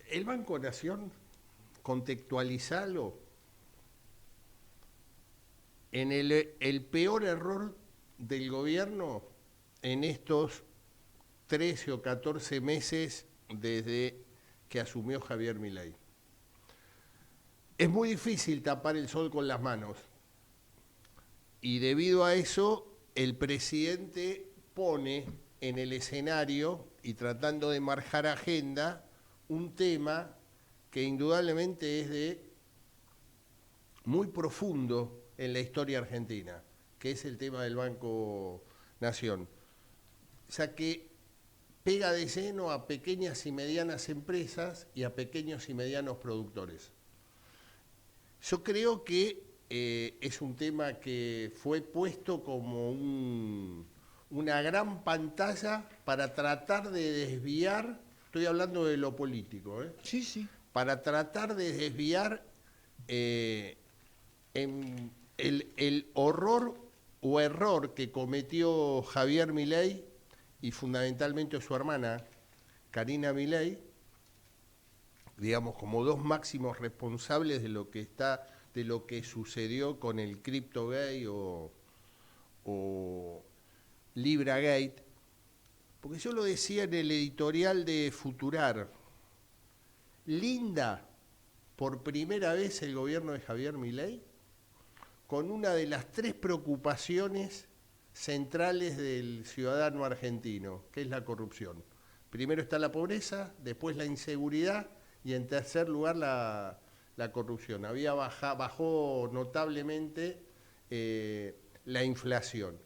El Banco Nación, contextualizarlo en el peor error del gobierno en estos 13 o 14 meses desde que asumió Javier Milei. Es muy difícil tapar el sol con las manos y debido a eso el presidente pone en el escenario y tratando de marcar agenda un tema que indudablemente es de muy profundo en la historia argentina, que es el tema del Banco Nación. O sea que pega de lleno a pequeñas y medianas empresas y a pequeños y medianos productores. Yo creo que es un tema que fue puesto como una gran pantalla para tratar de desviar, estoy hablando de lo político, Sí, sí. para tratar de desviar eh, el horror o error que cometió Javier Milei y fundamentalmente su hermana Karina Milei, digamos como dos máximos responsables de lo que sucedió con el CryptoGate o LibraGate, porque yo lo decía en el editorial de Futurar, linda por primera vez el gobierno de Javier Milei con una de las tres preocupaciones centrales del ciudadano argentino, que es la corrupción. Primero está la pobreza, después la inseguridad y en tercer lugar la corrupción. Bajó notablemente la inflación.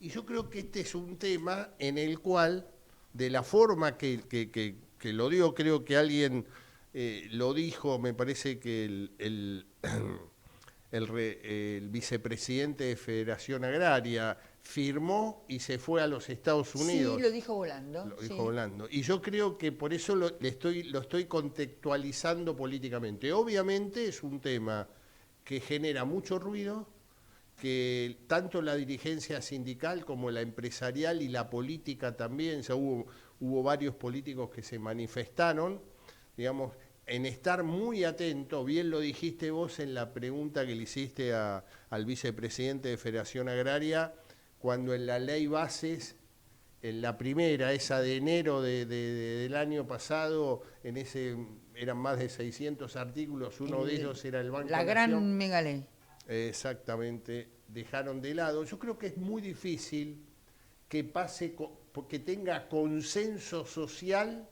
Y yo creo que este es un tema en el cual, de la forma que lo dio, creo que alguien lo dijo, me parece que el vicepresidente de Federación Agraria firmó y se fue a los Estados Sí, Unidos, lo dijo volando, lo dijo sí. Holanda. Y yo creo que por eso lo estoy contextualizando políticamente. Obviamente es un tema que genera mucho ruido, que tanto la dirigencia sindical como la empresarial y la política también, ya hubo varios políticos que se manifestaron, digamos, en estar muy atento, bien lo dijiste vos en la pregunta que le hiciste al vicepresidente de Federación Agraria, cuando en la ley bases, en la primera, esa de enero del año pasado, eran más de 600 artículos, uno de ellos era el Banco La Nación, gran mega ley. exactamente, dejaron de lado. Yo creo que es muy difícil que que tenga consenso social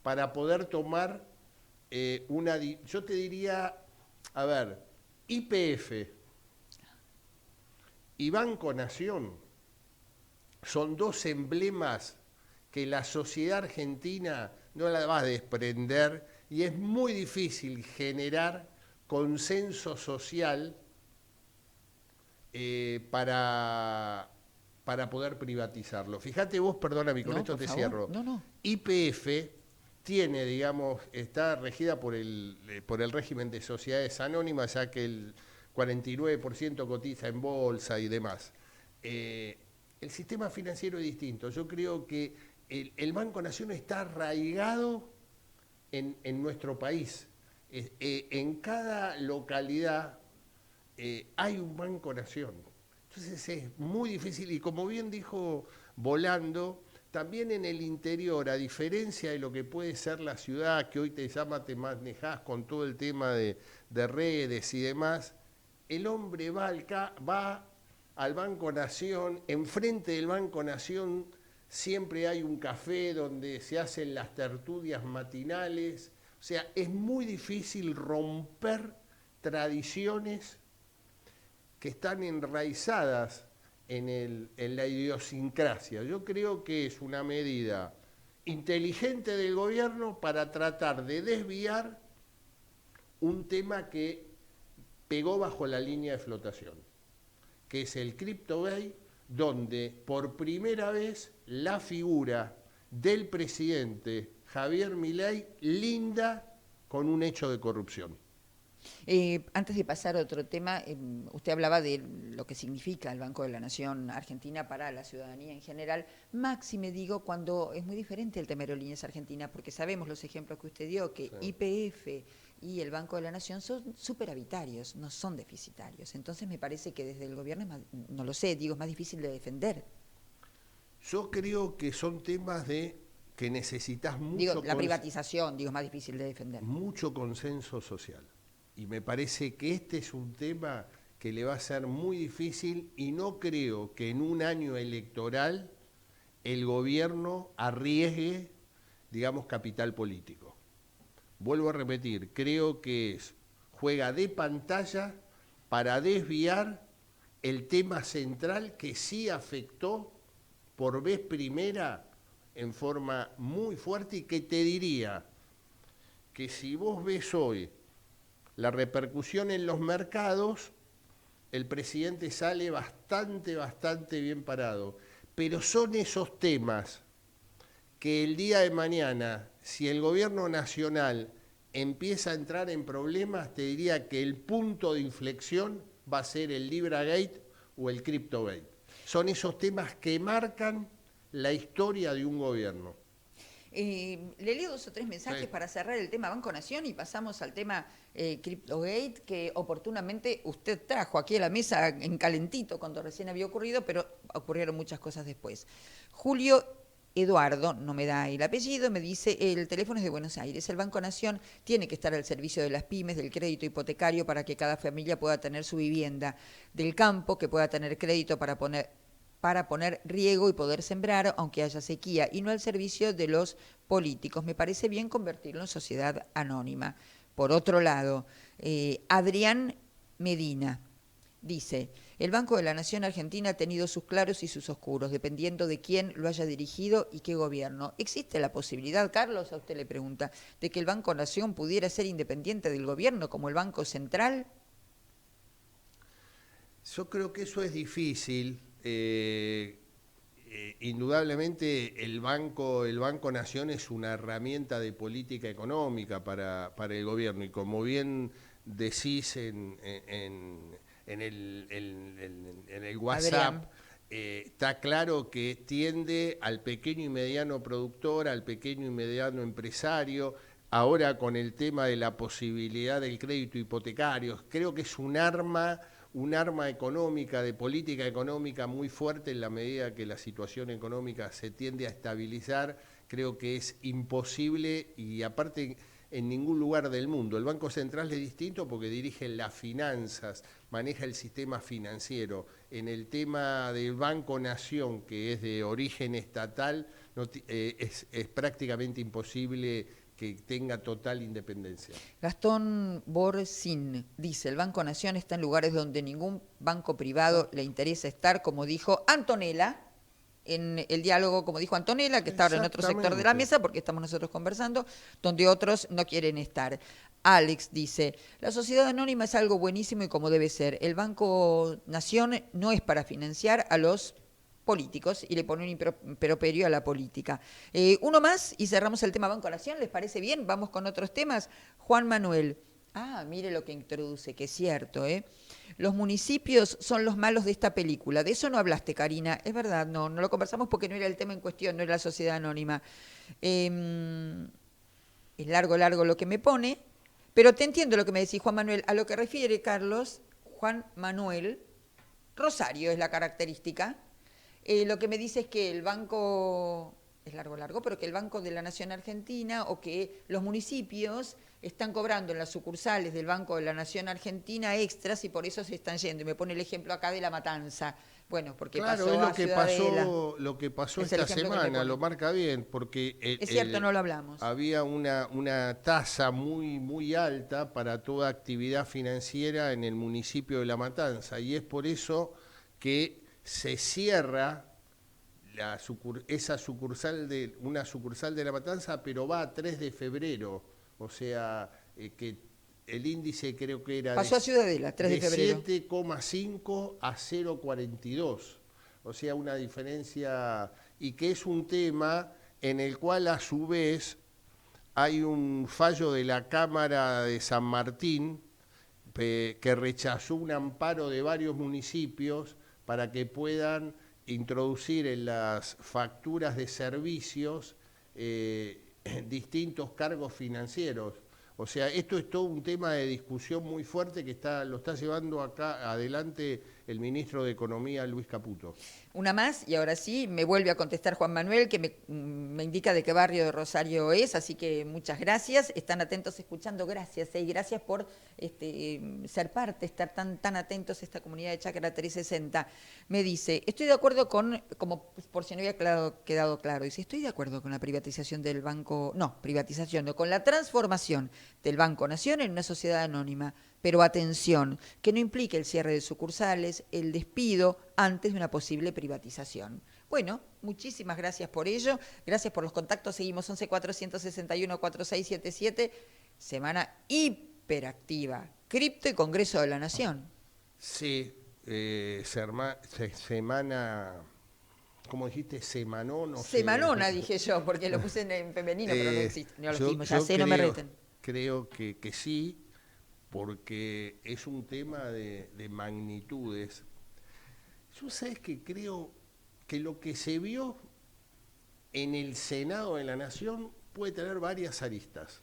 para poder tomar yo te diría, a ver, YPF y Banco Nación son dos emblemas que la sociedad argentina no la va a desprender y es muy difícil generar consenso social para poder privatizarlo. Fíjate vos, perdóname, con No, esto por te favor. cierro. No, no. YPF tiene, digamos, está regida por el régimen de sociedades anónimas, ya que el 49% cotiza en bolsa y demás. El sistema financiero es distinto. Yo creo que el Banco Nación está arraigado en nuestro país. En cada localidad hay un Banco Nación. Entonces es muy difícil y como bien dijo Volando, también en el interior, a diferencia de lo que puede ser la ciudad, que hoy te manejás con todo el tema de redes y demás, el hombre va al Banco Nación, enfrente del Banco Nación siempre hay un café donde se hacen las tertulias matinales, o sea, es muy difícil romper tradiciones que están enraizadas en la idiosincrasia. Yo creo que es una medida inteligente del gobierno para tratar de desviar un tema que pegó bajo la línea de flotación, que es el CryptoGate, donde por primera vez la figura del presidente Javier Milei linda con un hecho de corrupción. Antes de pasar a otro tema, usted hablaba de lo que significa el Banco de la Nación Argentina para la ciudadanía en general. Máxime digo cuando es muy diferente el tema de Aerolíneas Argentinas, porque sabemos los ejemplos que usted dio, que Sí. YPF y el Banco de la Nación son superavitarios, no son deficitarios. Entonces me parece que desde el gobierno, no lo sé, digo, es más difícil de defender. Yo creo que son temas que necesitas Digo, la privatización, digo, es más difícil de defender. mucho consenso social. Y me parece que este es un tema que le va a ser muy difícil y no creo que en un año electoral el gobierno arriesgue, digamos, capital político. Vuelvo a repetir, creo que juega de pantalla para desviar el tema central que sí afectó por vez primera en forma muy fuerte y que te diría que si vos ves hoy la repercusión en los mercados, el presidente sale bastante bien parado. Pero son esos temas que el día de mañana, si el gobierno nacional empieza a entrar en problemas, te diría que el punto de inflexión va a ser el LibraGate o el CryptoGate. Son esos temas que marcan la historia de un gobierno. Le leo 2 o 3 mensajes para cerrar el tema Banco Nación y pasamos al tema CryptoGate, que oportunamente usted trajo aquí a la mesa en calentito cuando recién había ocurrido, pero ocurrieron muchas cosas después. Julio Eduardo, no me da el apellido, me dice, el teléfono es de Buenos Aires, el Banco Nación tiene que estar al servicio de las pymes, del crédito hipotecario para que cada familia pueda tener su vivienda, del campo que pueda tener crédito para poner riego y poder sembrar, aunque haya sequía, y no al servicio de los políticos. Me parece bien convertirlo en sociedad anónima. Por otro lado, Adrián Medina dice, el Banco de la Nación Argentina ha tenido sus claros y sus oscuros, dependiendo de quién lo haya dirigido y qué gobierno. ¿Existe la posibilidad, Carlos, a usted le pregunta, de que el Banco Nación pudiera ser independiente del gobierno como el Banco Central? Yo creo que eso es difícil. Indudablemente el Banco Nación es una herramienta de política económica para el gobierno y como bien decís en el WhatsApp, está claro que tiende al pequeño y mediano productor, al pequeño y mediano empresario. Ahora con el tema de la posibilidad del crédito hipotecario, creo que es un arma económica, de política económica muy fuerte en la medida que la situación económica se tiende a estabilizar. Creo que es imposible y aparte en ningún lugar del mundo. El Banco Central es distinto porque dirige las finanzas, maneja el sistema financiero. En el tema del Banco Nación, que es de origen estatal, es prácticamente imposible que tenga total independencia. Gastón Borsin dice, el Banco Nación está en lugares donde ningún banco privado le interesa estar, como dijo Antonella, en el diálogo, como dijo Antonella, que está ahora en otro sector de la mesa, porque estamos nosotros conversando, donde otros no quieren estar. Alex dice, la sociedad anónima es algo buenísimo y como debe ser. El Banco Nación no es para financiar a los políticos y le pone un improperio a la política. Uno más y cerramos el tema Banco Nación, ¿les parece bien? Vamos con otros temas. Juan Manuel. Ah, mire lo que introduce, que es cierto, ¿eh? Los municipios son los malos de esta película. De eso no hablaste, Karina. Es verdad, no lo conversamos porque no era el tema en cuestión, no era la sociedad anónima. Es largo lo que me pone, pero te entiendo lo que me decís, Juan Manuel. A lo que refiere, Carlos, Juan Manuel, Rosario es la característica. Lo que me dice es que el banco, es largo, pero que el Banco de la Nación Argentina o que los municipios están cobrando en las sucursales del Banco de la Nación Argentina extras y por eso se están yendo. Y me pone el ejemplo acá de La Matanza. Bueno, porque claro, pasó es a Ciudadela. lo que pasó Es el esta ejemplo que me semana, pone. lo marca bien, porque Es cierto, no lo hablamos. había una tasa muy alta para toda actividad financiera en el municipio de La Matanza y es por eso que se cierra una sucursal de La Matanza, pero va a 3 de febrero, o sea, que el índice creo que era Pasó a Ciudadela, 3 de febrero. 7,5 a 0,42, o sea, una diferencia, y que es un tema en el cual a su vez hay un fallo de la Cámara de San Martín que rechazó un amparo de varios municipios para que puedan introducir en las facturas de servicios distintos cargos financieros. O sea, esto es todo un tema de discusión muy fuerte que lo está llevando acá adelante el ministro de Economía, Luis Caputo. Una más, y ahora sí, me vuelve a contestar Juan Manuel, que me indica de qué barrio de Rosario es, así que muchas gracias. Están atentos escuchando, gracias, y gracias por ser parte, estar tan atentos a esta comunidad de Chácara 360. Me dice, estoy de acuerdo con, como por si no había quedado claro, dice, estoy de acuerdo con la privatización del banco, no, privatización, no, con la transformación del Banco Nación en una sociedad anónima. Pero atención, que no implique el cierre de sucursales, el despido antes de una posible privatización. Bueno, muchísimas gracias por ello, gracias por los contactos, seguimos 11-461-4677, semana hiperactiva, Cripto y Congreso de la Nación. Sí, semana, ¿cómo dijiste? Semanón o Semanona, dije yo, porque lo puse en femenino, pero no existe, no lo mismo, ya sé, creo, no me reten. Creo que sí, porque es un tema de magnitudes. Yo sabes que creo que lo que se vio en el Senado de la Nación puede tener varias aristas.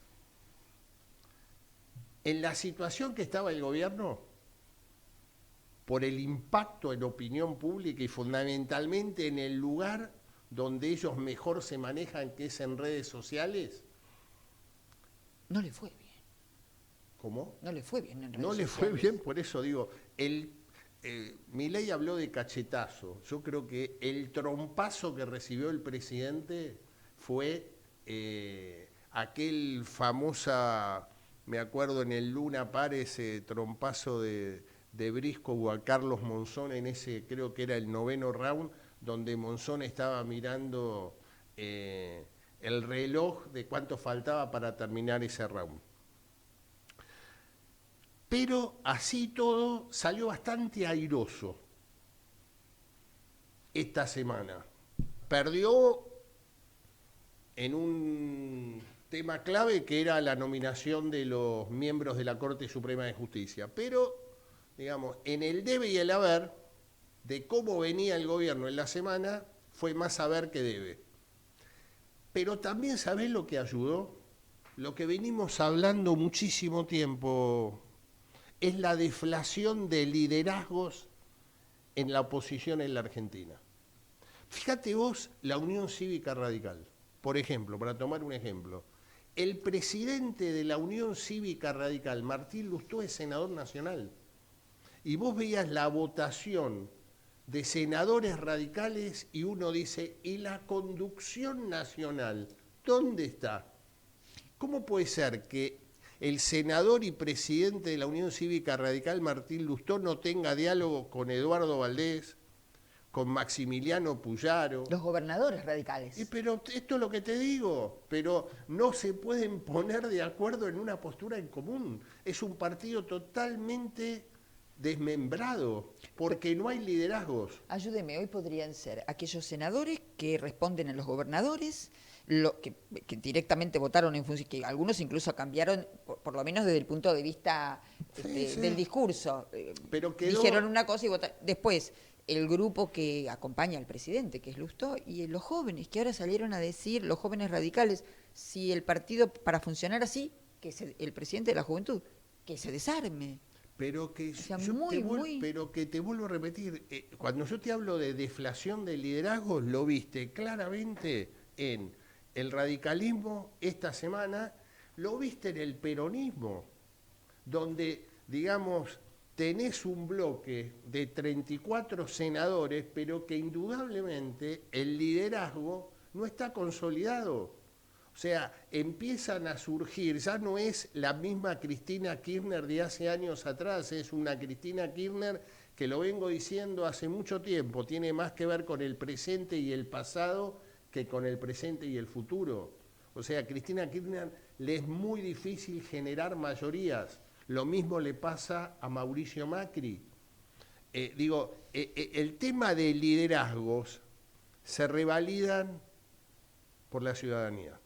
En la situación que estaba el gobierno, por el impacto en opinión pública y fundamentalmente en el lugar donde ellos mejor se manejan, que es en redes sociales. No le fue bien. ¿Cómo? No le fue bien en redes No le sociales. fue bien, por eso digo, Milei habló de cachetazo. Yo creo que el trompazo que recibió el presidente fue aquel famosa, me acuerdo en el Luna Par, ese trompazo de Briscoe a Carlos Monzón en ese, creo que era el 9º round, donde Monzón estaba mirando el reloj de cuánto faltaba para terminar ese round. Pero así todo salió bastante airoso esta semana. Perdió en un tema clave que era la nominación de los miembros de la Corte Suprema de Justicia. Pero, digamos, en el debe y el haber de cómo venía el gobierno en la semana, fue más haber que debe. Pero también, ¿sabés lo que ayudó? Lo que venimos hablando muchísimo tiempo, es la deflación de liderazgos en la oposición en la Argentina. Fíjate vos la Unión Cívica Radical. Por ejemplo, para tomar un ejemplo, el presidente de la Unión Cívica Radical, Martín Lustó, es senador nacional. Y vos veías la votación de senadores radicales y uno dice, ¿y la conducción nacional? ¿Dónde está? ¿Cómo puede ser que el senador y presidente de la Unión Cívica Radical, Martín Lustó, no tenga diálogo con Eduardo Valdés, con Maximiliano Puyaro? Los gobernadores radicales. Pero esto es lo que te digo, pero no se pueden poner de acuerdo en una postura en común. Es un partido totalmente desmembrado, porque no hay liderazgos. Ayúdeme, hoy podrían ser aquellos senadores que responden a los gobernadores, que directamente votaron en función, que algunos incluso cambiaron, por lo menos desde el punto de vista Sí. del discurso. Pero dijeron una cosa y votaron. Después, el grupo que acompaña al presidente, que es Lustó, y los jóvenes, que ahora salieron a decir, los jóvenes radicales, si el partido, para funcionar así, el presidente de la juventud, que se desarme. Pero que, O sea, pero que te vuelvo a repetir, cuando yo te hablo de deflación de liderazgos, lo viste claramente en el radicalismo esta semana, lo viste en el peronismo, donde, digamos, tenés un bloque de 34 senadores, pero que indudablemente el liderazgo no está consolidado. O sea, empiezan a surgir, ya no es la misma Cristina Kirchner de hace años atrás, es una Cristina Kirchner que, lo vengo diciendo hace mucho tiempo, tiene más que ver con el presente y el pasado que con el presente y el futuro. O sea, a Cristina Kirchner le es muy difícil generar mayorías. Lo mismo le pasa a Mauricio Macri. El tema de liderazgos se revalidan por la ciudadanía.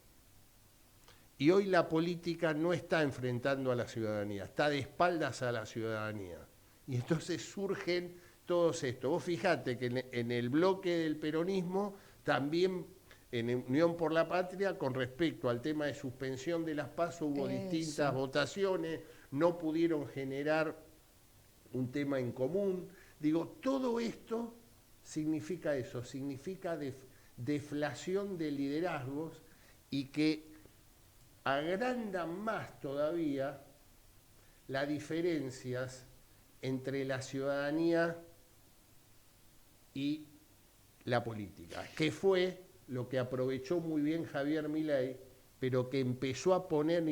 Y hoy la política no está enfrentando a la ciudadanía, está de espaldas a la ciudadanía. Y entonces surgen todos estos. Vos fijate que en el bloque del peronismo, también en Unión por la Patria, con respecto al tema de suspensión de las PASO, hubo distintas votaciones, no pudieron generar un tema en común. Digo, todo esto significa eso, significa deflación de liderazgos y que agrandan más todavía las diferencias entre la ciudadanía y la política, que fue lo que aprovechó muy bien Javier Milei, pero que empezó a poner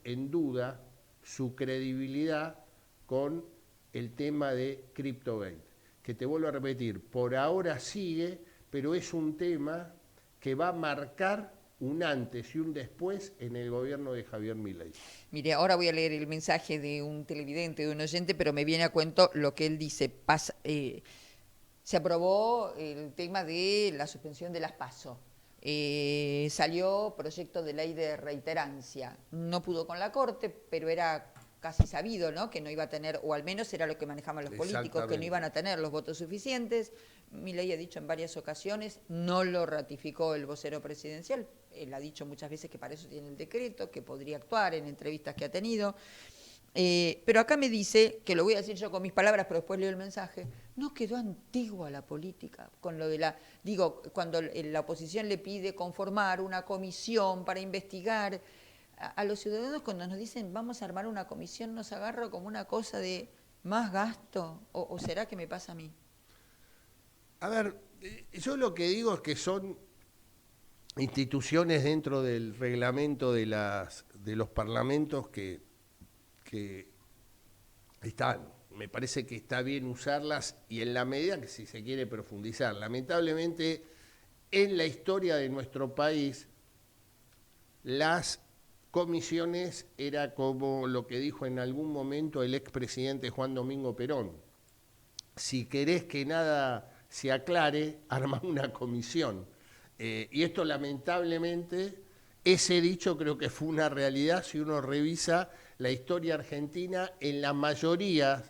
en duda su credibilidad con el tema de CryptoGate, que te vuelvo a repetir, por ahora sigue, pero es un tema que va a marcar un antes y un después en el gobierno de Javier Milei. Mire, ahora voy a leer el mensaje de un televidente, de un oyente, pero me viene a cuento lo que él dice. Se aprobó el tema de la suspensión de las PASO. Salió proyecto de ley de reiterancia. No pudo con la Corte, pero era casi sabido, ¿no?, que no iba a tener, o al menos era lo que manejaban los políticos, que no iban a tener los votos suficientes. Milei ha dicho en varias ocasiones, no lo ratificó el vocero presidencial. Él ha dicho muchas veces que para eso tiene el decreto, que podría actuar en entrevistas que ha tenido. Pero acá me dice, que lo voy a decir yo con mis palabras, pero después leo el mensaje, no quedó antigua la política con lo de cuando la oposición le pide conformar una comisión para investigar. A los ciudadanos, cuando nos dicen vamos a armar una comisión, nos agarra como una cosa de más gasto, o será que me pasa a mí. A ver, yo lo que digo es que son instituciones dentro del reglamento de los parlamentos que están. Me parece que está bien usarlas y en la medida que si se quiere profundizar. Lamentablemente, en la historia de nuestro país, las comisiones era como lo que dijo en algún momento el expresidente Juan Domingo Perón. Si querés que nada se aclare, arma una comisión. Y esto lamentablemente, ese dicho creo que fue una realidad si uno revisa la historia argentina. En la mayoría,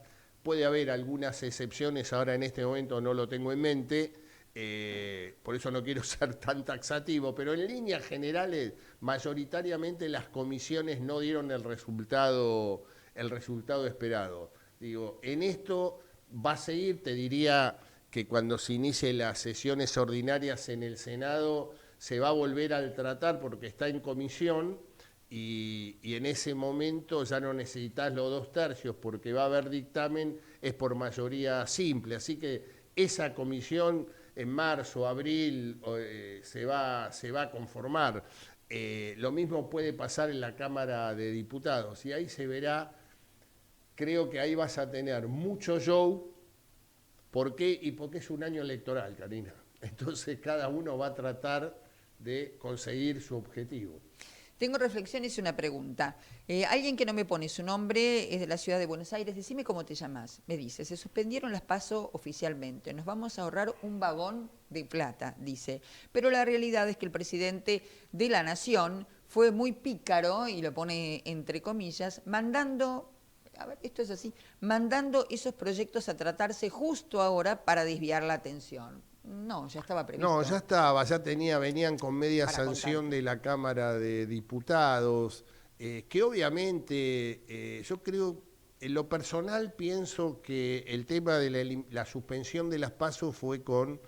puede haber algunas excepciones, ahora en este momento no lo tengo en mente, por eso no quiero ser tan taxativo, pero en líneas generales, mayoritariamente las comisiones no dieron el resultado esperado. Digo, en esto va a seguir, te diría que cuando se inicien las sesiones ordinarias en el Senado se va a volver al tratar porque está en comisión y en ese momento ya no necesitas los 2/3 porque va a haber dictamen, es por mayoría simple, así que esa comisión en marzo, abril se va a conformar. Lo mismo puede pasar en la Cámara de Diputados y ahí se verá. Creo que ahí vas a tener mucho show. ¿Por qué? Y porque es un año electoral, Karina. Entonces cada uno va a tratar de conseguir su objetivo. Tengo reflexiones y una pregunta. Alguien que no me pone su nombre es de la ciudad de Buenos Aires. Decime cómo te llamas. Me dice, se suspendieron las PASO oficialmente. Nos vamos a ahorrar un vagón de plata, dice. Pero la realidad es que el presidente de la Nación fue muy pícaro, y lo pone entre comillas, mandando esos proyectos a tratarse justo ahora para desviar la atención. No, ya estaba previsto. No, ya estaba, venían con media sanción de la Cámara de Diputados, que obviamente yo creo, en lo personal pienso que el tema de la suspensión de las PASO fue con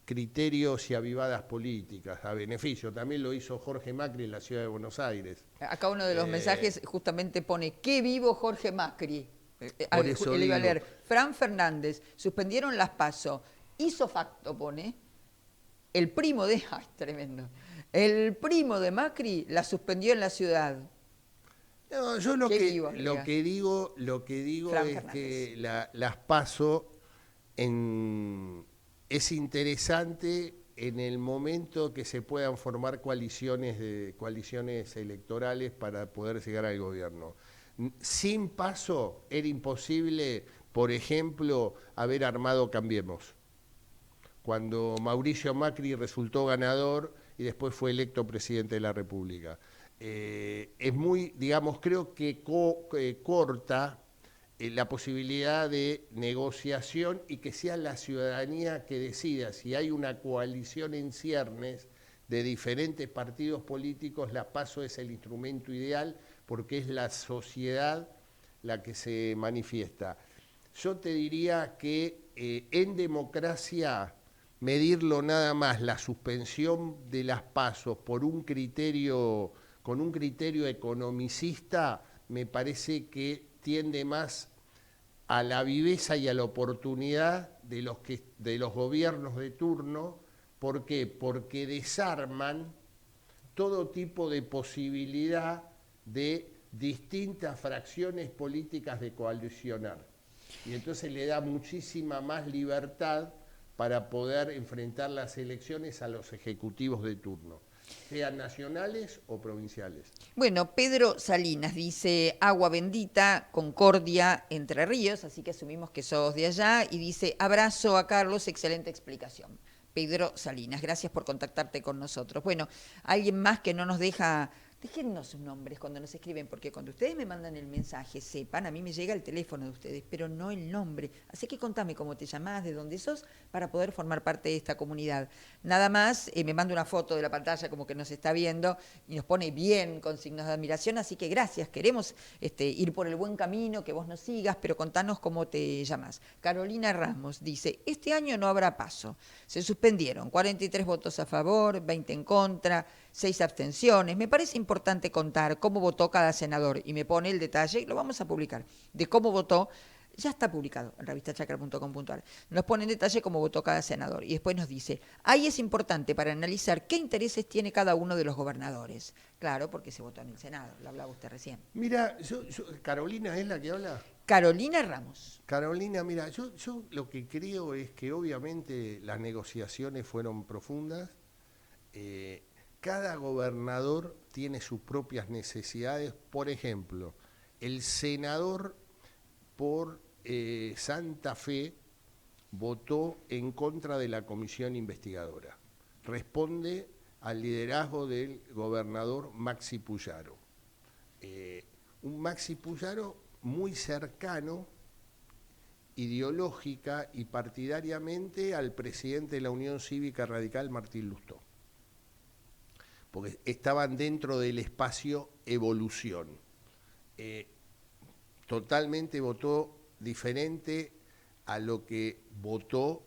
criterios y avivadas políticas, a beneficio. También lo hizo Jorge Macri en la ciudad de Buenos Aires. Acá uno de los mensajes justamente pone, ¡qué vivo Jorge Macri! Por eso le iba a digo. leer, Fran Fernández, suspendieron las PASO. Hizo facto, pone, el primo de... ¡Ay, tremendo! El primo de Macri la suspendió en la ciudad. No, yo lo que digo Fran es Fernández. que las PASO es interesante en el momento que se puedan formar coaliciones electorales para poder llegar al gobierno. Sin PASO era imposible, por ejemplo, haber armado Cambiemos, cuando Mauricio Macri resultó ganador y después fue electo presidente de la República. es muy, digamos, creo que corta la posibilidad de negociación y que sea la ciudadanía que decida. Si hay una coalición en ciernes de diferentes partidos políticos, la PASO es el instrumento ideal porque es la sociedad la que se manifiesta. Yo te diría que en democracia medirlo nada más la suspensión de las PASO por un criterio, con un criterio economicista, me parece que tiende más a la viveza y a la oportunidad de los gobiernos de turno. ¿Por qué? Porque desarman todo tipo de posibilidad de distintas fracciones políticas de coalicionar. Y entonces le da muchísima más libertad para poder enfrentar las elecciones a los ejecutivos de turno, sean nacionales o provinciales. Bueno, Pedro Salinas dice agua bendita, Concordia, Entre Ríos, así que asumimos que sos de allá, y dice abrazo a Carlos, excelente explicación. Pedro Salinas, gracias por contactarte con nosotros. Bueno, alguien más que no nos deja, déjennos sus nombres cuando nos escriben, porque cuando ustedes me mandan el mensaje, sepan, a mí me llega el teléfono de ustedes, pero no el nombre. Así que contame cómo te llamás, de dónde sos, para poder formar parte de esta comunidad. Nada más, me manda una foto de la pantalla como que nos está viendo y nos pone bien con signos de admiración, así que gracias, queremos ir por el buen camino, que vos nos sigas, pero contanos cómo te llamás. Carolina Ramos dice, este año no habrá paso, se suspendieron, 43 votos a favor, 20 en contra, 6 abstenciones. Me parece importante contar cómo votó cada senador y me pone el detalle, lo vamos a publicar, de cómo votó. Ya está publicado en revistachacra.com.ar. Nos pone en detalle cómo votó cada senador y después nos dice, ahí es importante para analizar qué intereses tiene cada uno de los gobernadores. Claro, porque se votó en el Senado, lo hablaba usted recién. Mira, Carolina es la que habla. Carolina Ramos. Carolina, mira, yo lo que creo es que obviamente las negociaciones fueron profundas. Cada gobernador tiene sus propias necesidades. Por ejemplo, el senador por Santa Fe votó en contra de la comisión investigadora. Responde al liderazgo del gobernador Maxi Puyaro. Un Maxi Puyaro muy cercano ideológica y partidariamente al presidente de la Unión Cívica Radical, Martín Lustó, porque estaban dentro del espacio evolución. Totalmente votó diferente a lo que votó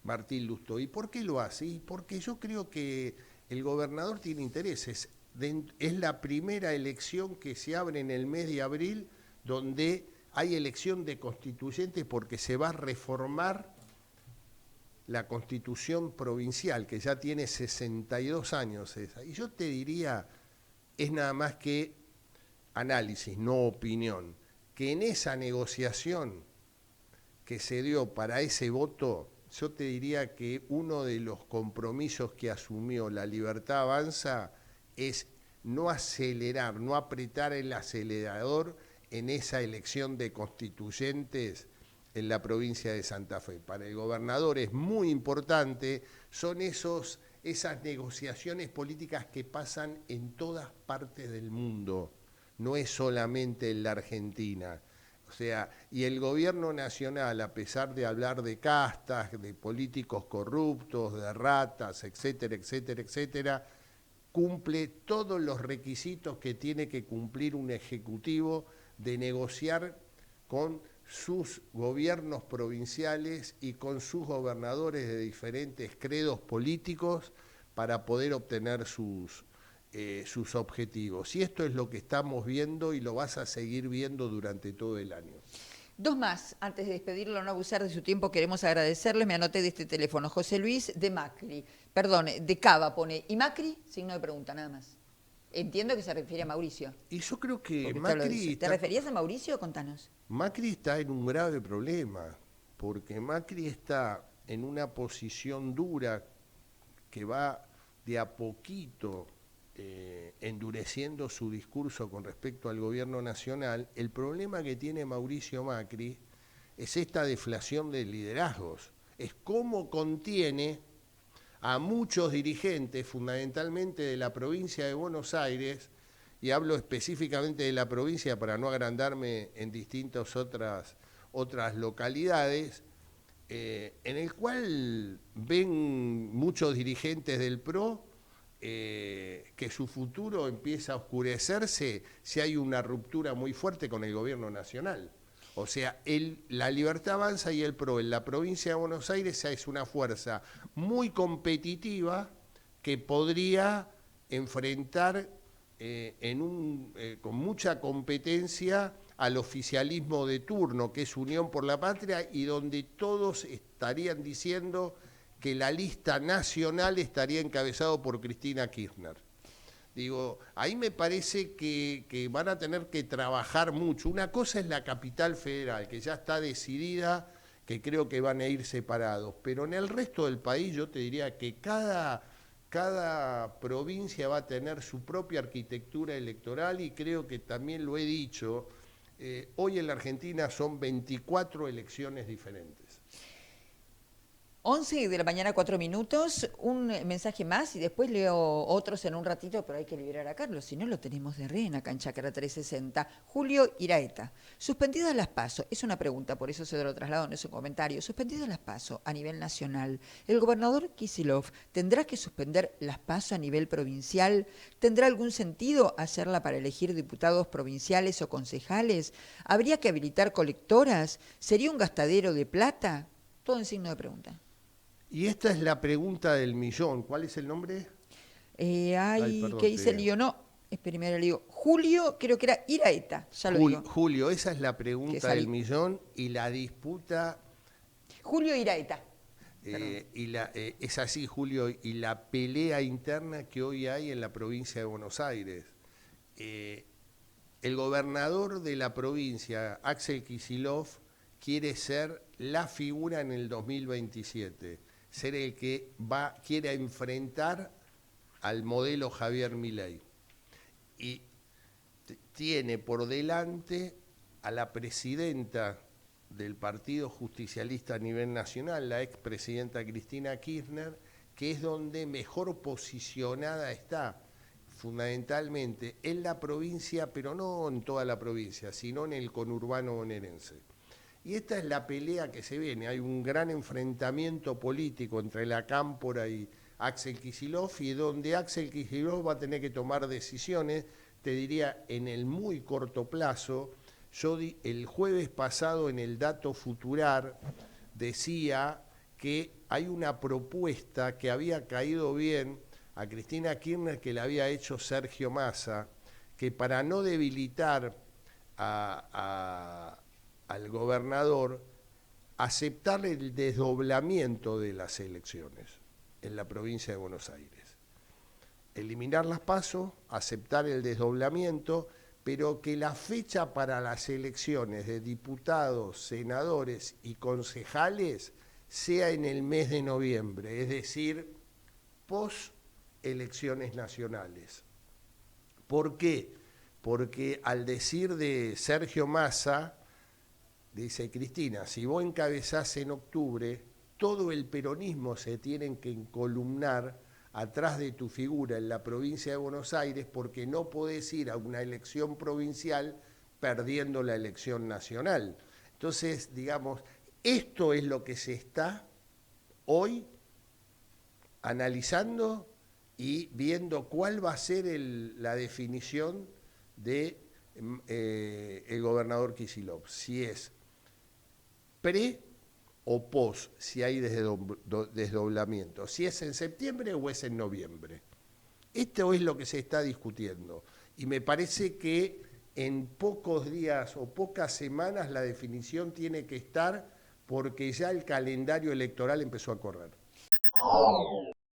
Martín Lustó. ¿Y por qué lo hace? Y porque yo creo que el gobernador tiene intereses. Es la primera elección que se abre en el mes de abril donde hay elección de constituyentes porque se va a reformar la constitución provincial, que ya tiene 62 años esa. Y yo te diría, es nada más que análisis, no opinión, que en esa negociación que se dio para ese voto, yo te diría que uno de los compromisos que asumió La Libertad Avanza es no acelerar, no apretar el acelerador en esa elección de constituyentes en la provincia de Santa Fe. Para el gobernador es muy importante, son esas negociaciones políticas que pasan en todas partes del mundo, no es solamente en la Argentina. O sea, y el gobierno nacional, a pesar de hablar de castas, de políticos corruptos, de ratas, etcétera, etcétera, etcétera, cumple todos los requisitos que tiene que cumplir un ejecutivo de negociar con sus gobiernos provinciales y con sus gobernadores de diferentes credos políticos para poder obtener sus objetivos. Y esto es lo que estamos viendo y lo vas a seguir viendo durante todo el año. Dos más, antes de despedirlo, no abusar de su tiempo, queremos agradecerles, me anoté de este teléfono, José Luis de Macri, perdón, de Cava pone, ¿y Macri? Signo de pregunta, nada más. Entiendo que se refiere a Mauricio. Y yo creo que Macri... ¿Te referías a Mauricio? Contanos. Macri está en un grave problema, porque Macri está en una posición dura que va de a poquito endureciendo su discurso con respecto al gobierno nacional. El problema que tiene Mauricio Macri es esta deflación de liderazgos, es cómo contiene a muchos dirigentes, fundamentalmente de la provincia de Buenos Aires, y hablo específicamente de la provincia para no agrandarme en distintas otras localidades, en el cual ven muchos dirigentes del PRO que su futuro empieza a oscurecerse si hay una ruptura muy fuerte con el gobierno nacional. O sea, la Libertad Avanza y el PRO en la provincia de Buenos Aires es una fuerza muy competitiva que podría enfrentar con mucha competencia al oficialismo de turno, que es Unión por la Patria, y donde todos estarían diciendo que la lista nacional estaría encabezado por Cristina Kirchner. Digo, ahí me parece que van a tener que trabajar mucho. Una cosa es la capital federal, que ya está decidida, que creo que van a ir separados, pero en el resto del país yo te diría que cada provincia va a tener su propia arquitectura electoral, y creo que también lo he dicho, hoy en la Argentina son 24 elecciones diferentes. 11 de la mañana, 4 minutos, un mensaje más y después leo otros en un ratito, pero hay que liberar a Carlos, si no lo tenemos de rehén acá en Chácara 360. Julio Iraeta, suspendidas las PASO, es una pregunta, por eso se lo traslado, no es un comentario. Suspendidas las PASO a nivel nacional, ¿el gobernador Kicillof tendrá que suspender las PASO a nivel provincial? ¿Tendrá algún sentido hacerla para elegir diputados provinciales o concejales? ¿Habría que habilitar colectoras? ¿Sería un gastadero de plata? Todo en signo de pregunta. Y esta es la pregunta del millón. ¿Cuál es el nombre? Perdón, ¿qué dice el lío? No, es primero el lío. Julio, creo que era Iraeta, ya lo digo. Julio, esa es la pregunta del millón y la disputa... Julio Iraeta. Es así, Julio, y la pelea interna que hoy hay en la provincia de Buenos Aires. El gobernador de la provincia, Axel Kicillof, quiere ser la figura en el 2027. Ser el que quiere enfrentar al modelo Javier Milei. Y tiene por delante a la presidenta del Partido Justicialista a nivel nacional, la expresidenta Cristina Kirchner, que es donde mejor posicionada está, fundamentalmente en la provincia, pero no en toda la provincia, sino en el conurbano bonaerense. Y esta es la pelea que se viene. Hay un gran enfrentamiento político entre la Cámpora y Axel Kicillof, y donde Axel Kicillof va a tener que tomar decisiones, te diría, en el muy corto plazo. Yo el jueves pasado en el Dato Futurar decía que hay una propuesta que había caído bien a Cristina Kirchner, que la había hecho Sergio Massa, que para no debilitar al gobernador, aceptar el desdoblamiento de las elecciones en la provincia de Buenos Aires. Eliminar las PASO, aceptar el desdoblamiento, pero que la fecha para las elecciones de diputados, senadores y concejales sea en el mes de noviembre, es decir, post elecciones nacionales. ¿Por qué? Porque al decir de Sergio Massa, dice Cristina, si vos encabezás en octubre, todo el peronismo se tiene que encolumnar atrás de tu figura en la provincia de Buenos Aires, porque no podés ir a una elección provincial perdiendo la elección nacional. Entonces, digamos, esto es lo que se está hoy analizando y viendo cuál va a ser la definición de el gobernador Kicillof, si es pre o post, si hay desdoblamiento, si es en septiembre o es en noviembre. Esto es lo que se está discutiendo, y me parece que en pocos días o pocas semanas la definición tiene que estar, porque ya el calendario electoral empezó a correr.